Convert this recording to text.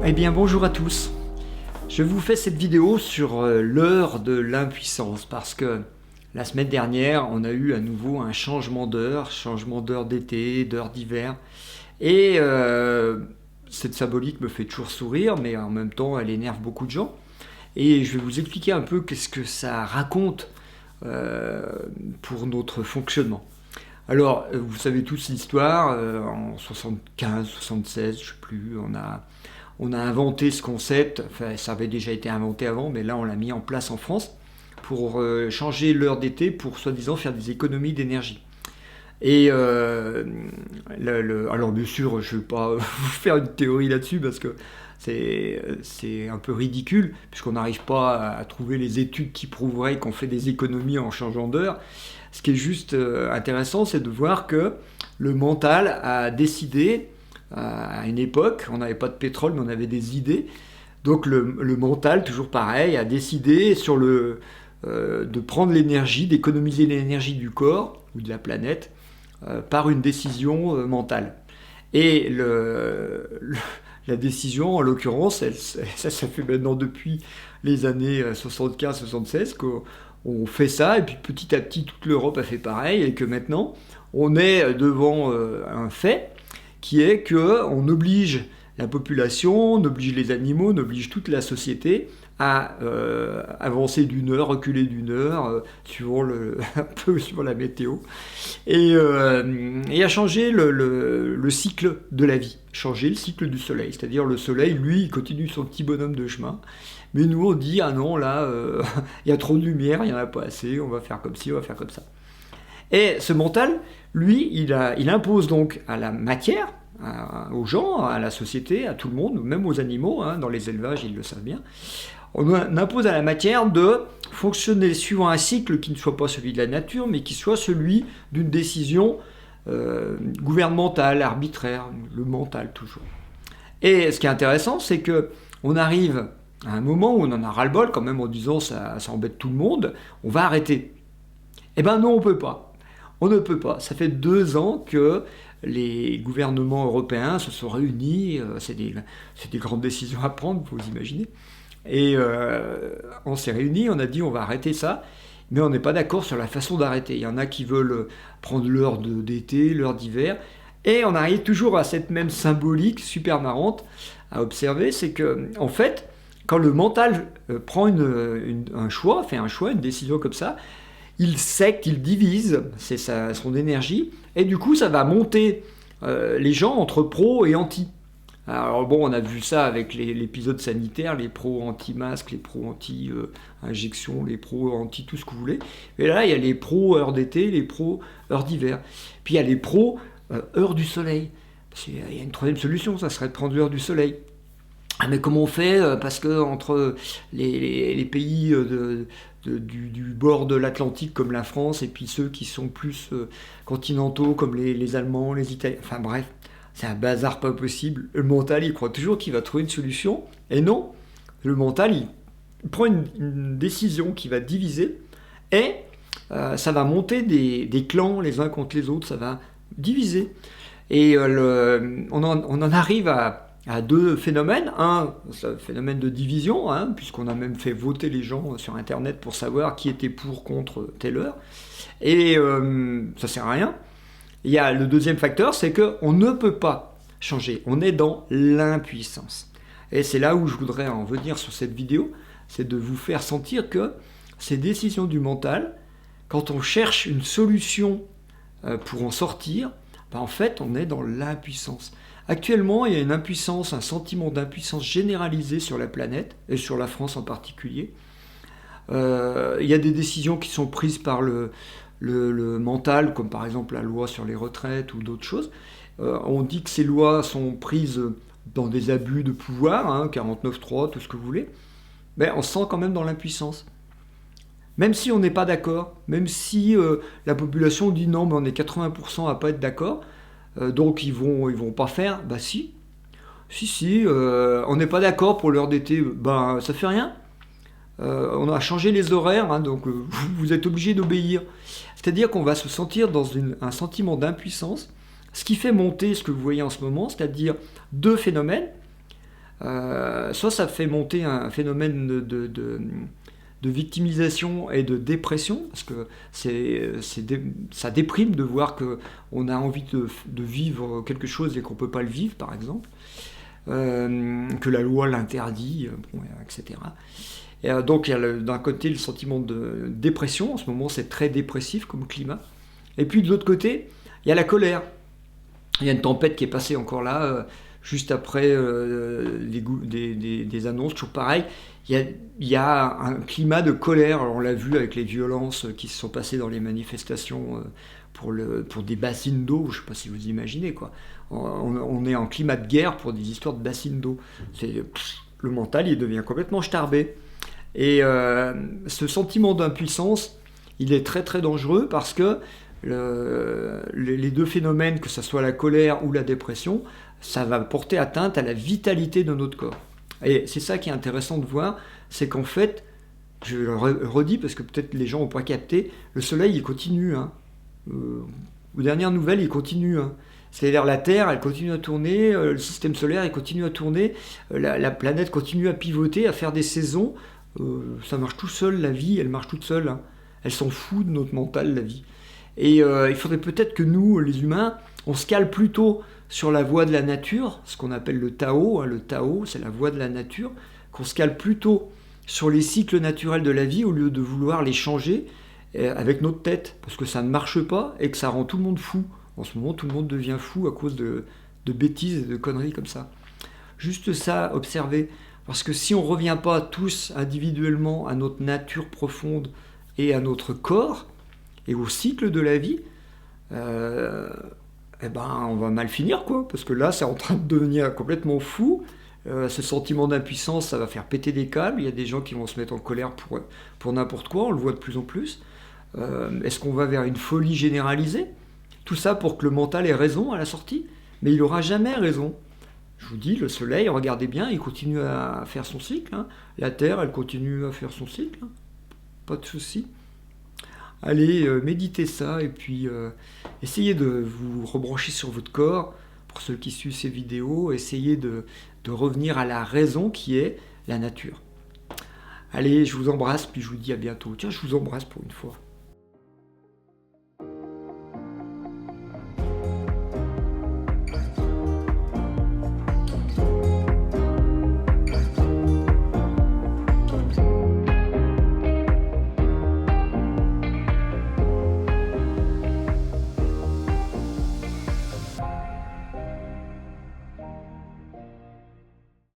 Eh bien bonjour à tous, je vous fais cette vidéo sur l'heure de l'impuissance parce que la semaine dernière on a eu à nouveau un changement d'heure d'été, d'heure d'hiver et cette symbolique me fait toujours sourire mais en même temps elle énerve beaucoup de gens et je vais vous expliquer un peu qu'est-ce que ça raconte pour notre fonctionnement. Alors, vous savez tous l'histoire, en 75, 76, je ne sais plus, on a inventé ce concept, enfin ça avait déjà été inventé avant, mais là on l'a mis en place en France, pour changer l'heure d'été pour soi-disant faire des économies d'énergie. Et alors bien sûr, je ne vais pas vous faire une théorie là-dessus, parce que c'est un peu ridicule, puisqu'on n'arrive pas à trouver les études qui prouveraient qu'on fait des économies en changeant d'heure. Ce qui est juste intéressant, c'est de voir que le mental a décidé, à une époque, on n'avait pas de pétrole, mais on avait des idées. Donc le mental, toujours pareil, a décidé de prendre l'énergie, d'économiser l'énergie du corps ou de la planète par une décision mentale. Et la décision, en l'occurrence, ça fait maintenant depuis les années 75-76 qu'on fait ça, et puis petit à petit toute l'Europe a fait pareil, et que maintenant on est devant un fait qui est qu'on oblige la population, on oblige les animaux, on oblige toute la société à avancer d'une heure, reculer d'une heure, un peu suivant la météo, et à changer le cycle de la vie, changer le cycle du soleil. C'est-à-dire le soleil, lui, il continue son petit bonhomme de chemin, mais nous on dit, ah non, là, il y a trop de lumière, il n'y en a pas assez, on va faire comme ci, on va faire comme ça. Et ce mental, lui, il impose donc à la matière, aux gens, à la société, à tout le monde, même aux animaux, hein, dans les élevages, ils le savent bien, on impose à la matière de fonctionner suivant un cycle qui ne soit pas celui de la nature, mais qui soit celui d'une décision gouvernementale, arbitraire, le mental toujours. Et ce qui est intéressant, c'est qu'on arrive à un moment où on en a ras-le-bol, quand même, en disant ça embête tout le monde, on va arrêter. Eh ben non, on peut pas. On ne peut pas. Ça fait 2 ans que les gouvernements européens se sont réunis, c'est des grandes décisions à prendre, vous imaginez. Et on s'est réunis, on a dit on va arrêter ça, mais on n'est pas d'accord sur la façon d'arrêter. Il y en a qui veulent prendre l'heure d'été, l'heure d'hiver, et on arrive toujours à cette même symbolique super marrante à observer, c'est que en fait, quand le mental prend un choix, fait un choix, une décision comme ça, il secte, il divise, c'est son énergie, et du coup ça va monter les gens entre pro et anti. Alors bon, on a vu ça avec l'épisode sanitaire, les pros anti-masques, les pros anti-injection, les pros anti tout ce que vous voulez. Et là, il y a les pros heure d'été, les pros heure d'hiver. Puis il y a les pros heure du soleil. Il y a une troisième solution, ça serait de prendre l'heure du soleil. Ah mais comment on fait? Parce que entre les pays du bord de l'Atlantique comme la France et puis ceux qui sont plus continentaux comme les Allemands, les Italiens, enfin bref, c'est un bazar pas possible. Le mental, il croit toujours qu'il va trouver une solution, et non, le mental, il prend une décision qui va diviser, et ça va monter des clans les uns contre les autres, ça va diviser. Et on en arrive à 2 phénomènes. Un, c'est le phénomène de division, hein, puisqu'on a même fait voter les gens sur Internet pour savoir qui était pour, contre telle heure. Et ça sert à rien. Il y a le deuxième facteur, c'est qu'on ne peut pas changer. On est dans l'impuissance. Et c'est là où je voudrais en venir sur cette vidéo, c'est de vous faire sentir que ces décisions du mental, quand on cherche une solution pour en sortir, ben en fait, on est dans l'impuissance. Actuellement, il y a une impuissance, un sentiment d'impuissance généralisé sur la planète, et sur la France en particulier. Il y a des décisions qui sont prises par le mental, comme par exemple la loi sur les retraites ou d'autres choses. On dit que ces lois sont prises dans des abus de pouvoir, hein, 49.3, tout ce que vous voulez, mais on se sent quand même dans l'impuissance. Même si on n'est pas d'accord, même si la population dit non, mais on est 80% à pas être d'accord, donc ils vont pas faire, bah si, on n'est pas d'accord pour l'heure d'été, ben ça fait rien. On a changé les horaires, hein, donc vous êtes obligé d'obéir. C'est-à-dire qu'on va se sentir dans un sentiment d'impuissance, ce qui fait monter ce que vous voyez en ce moment, c'est-à-dire 2 phénomènes. soit ça fait monter un phénomène de victimisation et de dépression, parce que ça déprime de voir qu'on a envie de vivre quelque chose et qu'on ne peut pas le vivre, par exemple, que la loi l'interdit, bon, etc. Et donc il y a d'un côté le sentiment de dépression, en ce moment c'est très dépressif comme climat, et puis de l'autre côté, il y a la colère. Il y a une tempête qui est passée encore là, juste après des annonces, toujours pareil. Il y a un climat de colère. Alors on l'a vu avec les violences qui se sont passées dans les manifestations pour des bassines d'eau. Je ne sais pas si vous imaginez, quoi. On est en climat de guerre pour des histoires de bassines d'eau. Le mental, il devient complètement starbé. Et ce sentiment d'impuissance, il est très très dangereux parce que les deux phénomènes, que ce soit la colère ou la dépression, ça va porter atteinte à la vitalité de notre corps. Et c'est ça qui est intéressant de voir, c'est qu'en fait, je le redis parce que peut-être les gens n'ont pas capté, le soleil il continue. Hein. Aux dernières nouvelles, il continue. Hein. C'est-à-dire la Terre, elle continue à tourner, le système solaire, il continue à tourner, la planète continue à pivoter, à faire des saisons. Ça marche tout seul, la vie, elle marche toute seule. Hein. Elle s'en fout de notre mental, la vie. Et il faudrait peut-être que nous, les humains, on se cale plutôt sur la voie de la nature, ce qu'on appelle le Tao. Hein, le Tao, c'est la voie de la nature. Qu'on se cale plutôt sur les cycles naturels de la vie au lieu de vouloir les changer avec notre tête. Parce que ça ne marche pas et que ça rend tout le monde fou. En ce moment, tout le monde devient fou à cause de bêtises et de conneries comme ça. Juste ça, observez. Parce que si on ne revient pas tous individuellement à notre nature profonde et à notre corps, et au cycle de la vie, eh ben, on va mal finir, quoi. Parce que là, c'est en train de devenir complètement fou. Ce sentiment d'impuissance, ça va faire péter des câbles. Il y a des gens qui vont se mettre en colère pour n'importe quoi. On le voit de plus en plus. Est-ce qu'on va vers une folie généralisée? Tout ça pour que le mental ait raison à la sortie. Mais il n'aura jamais raison. Je vous dis, le soleil, regardez bien, il continue à faire son cycle. Hein. La Terre, elle continue à faire son cycle. Hein. Pas de souci. Allez, méditez ça et puis essayez de vous rebrancher sur votre corps. Pour ceux qui suivent ces vidéos, essayez de revenir à la raison qui est la nature. Allez, je vous embrasse, puis je vous dis à bientôt. Tiens, je vous embrasse pour une fois.